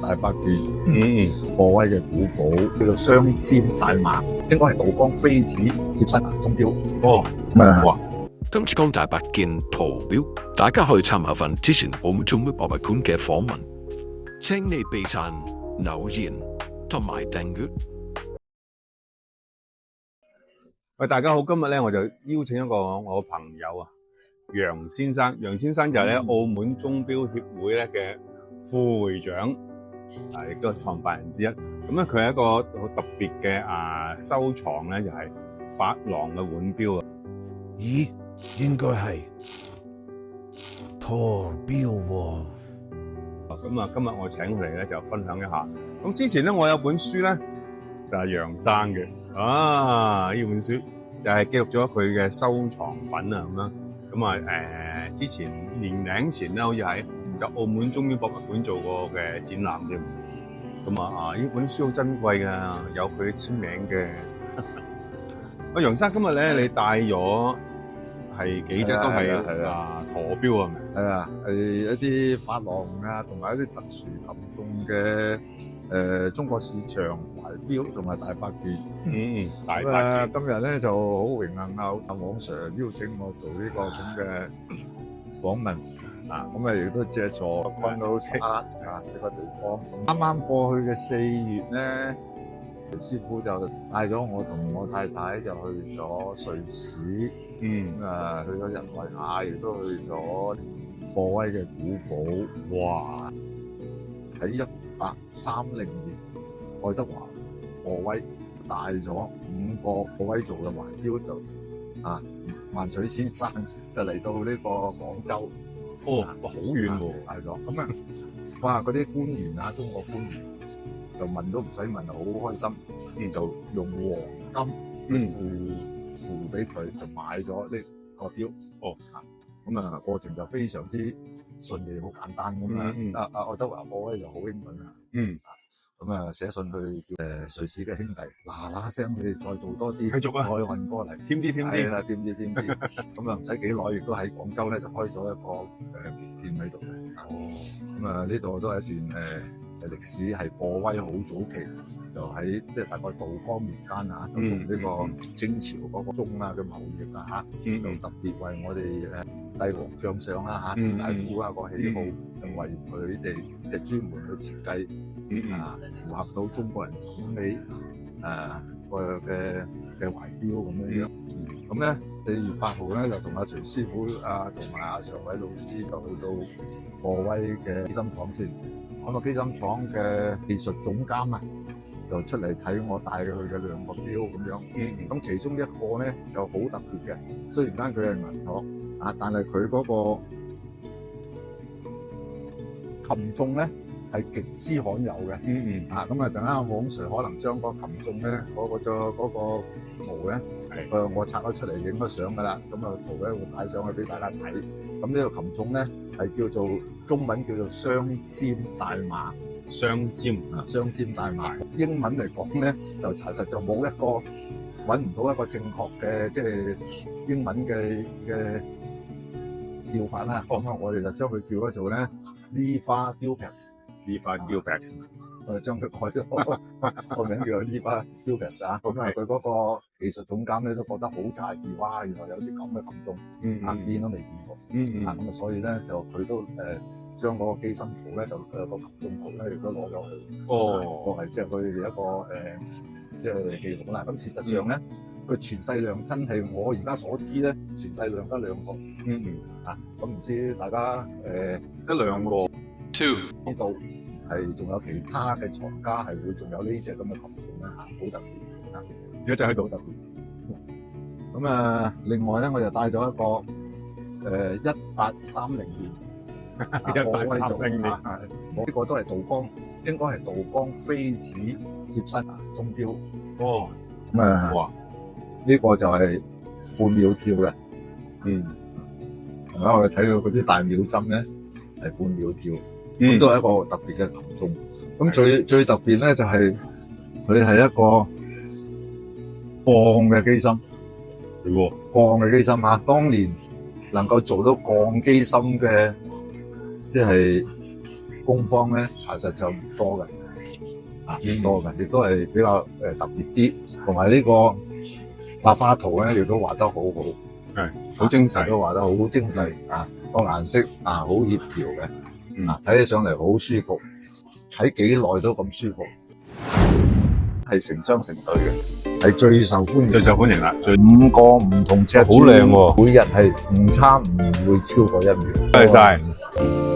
大百件，破威嘅古堡叫做雙尖大馬，應該係道光妃子貼身鐘錶。哇！今次講大百件圖表，大家可以參考翻之前澳門中標博物館嘅訪問。請你俾讚、留言同埋訂閱。喂，大家好，今日咧我就邀請一個我朋友啊，楊先生。楊先生就係咧澳門鐘錶協會咧嘅副會長，亦都係創辦人之一。咁咧佢係一個好特別嘅收藏咧，就係珐琅嘅腕錶啊。咦，應該係陀錶喎。咁啊，今日我請佢嚟咧就分享一下。咁之前咧我有本書咧就係楊生嘅，呢本書就係記錄咗佢嘅收藏品啊咁樣。咁啊之前年零前咧好似喺就澳門鐘錶博物館做過嘅展覽添。咁呢本書好珍貴㗎，有佢簽名嘅。楊生今日咧你帶咗係幾隻都係陀錶啊？係啊，係一啲珐琅啊，同埋一啲特殊禽種嘅中國市場懷錶同埋大百件。大百件。今日咧就好榮幸啊，黃 Sir 邀請我做呢個咁嘅訪問咁啊，亦都借助昆老師呢個地方。啱啱過去嘅4月咧，師傅就帶咗我同我太太就去咗瑞士，去咗日內瓦，亦都去咗破威嘅古堡。哇！喺1830年，愛德華破威帶咗5個破威做嘅懷錶就萬水先生就嚟到呢個廣州。好遠喎！係咯，咁哇！嗰啲官員中國官員就問都唔使問，好開心，就用黃金付俾佢，就買咗呢個錶。咁過程就非常之順利，好簡單咁啊！愛德華破威就好興奮咁寫信去叫瑞士嘅兄弟，嗱聲你哋再做多啲，繼續啊，再運過嚟，添啲，係啦，添啲。咁唔使幾耐，亦都喺廣州咧就開咗一個店喺度。咁呢度都係一段歷史，係破威好早期，就喺即係大概道光年間就同呢個清朝嗰個鐘嘅貿易就特別為我哋帝王將相士大夫個喜好，就為佢哋即係專門去設計。符合到中國人審美嘅懷錶咁樣。咁咧4月8號咧就同徐師傅同埋常偉老師就去到破威嘅機芯廠先。咁機芯廠嘅技術總監就出嚟睇我帶佢去嘅2個錶咁樣。咁其中一個咧就好特別嘅，雖然間佢係銀行但係佢嗰個擒重咧係極之罕有嘅。咁等間黃 Sir 可能將個擒重咧嗰個圖咧，我拆咗出嚟影咗相噶啦。咁圖咧會擺上去俾大家睇。咁呢個擒重咧係叫做中文叫做雙尖大馬。雙尖大馬。英文嚟講咧就查實就冇一個揾唔到一個正確嘅即係英文嘅叫法啦。咁我哋就將佢叫咗做咧 Liva Duplex。我哋將佢改咗個名叫做 Liva Duplex。咁佢嗰個技術總監咧都覺得好詫異，哇！原來有啲咁嘅擒重，見都未見過。咁所以咧就佢都將嗰個機芯圖咧就個擒重圖咧亦都攞咗去。個係即係佢哋一個即係記錄啦。咁事實上咧，佢全世量真係我而家所知咧，全世量得2個。咁唔知大家得2個。呢度係仲有其他嘅藏家係會仲有呢隻咁嘅擒重咧好特別有隻喺度特別。咁另外咧我就帶咗一個1830年1830年呢個都係道光，應該係道光妃子貼身鐘錶。哇！呢個就係半秒跳嘅。我哋睇到嗰啲大秒針咧係半秒跳。都係一個特別嘅擒重。咁最特別咧就係佢係一個鋼嘅機芯。鋼嘅機芯當年能夠做到鋼機芯嘅，即係工坊咧查實就唔多嘅，唔多嘅，亦都係比較特別啲，同埋呢個白花圖咧亦都畫得好好，係好精細，都畫得好精細啊！個顏色啊好協調嘅，睇起上嚟好舒服，睇幾耐都咁舒服，係成雙成對嘅。係最受歡迎，最受歡迎啦，5個唔同尺寸，好靚喎，每日係誤差唔會超過1秒。多謝晒。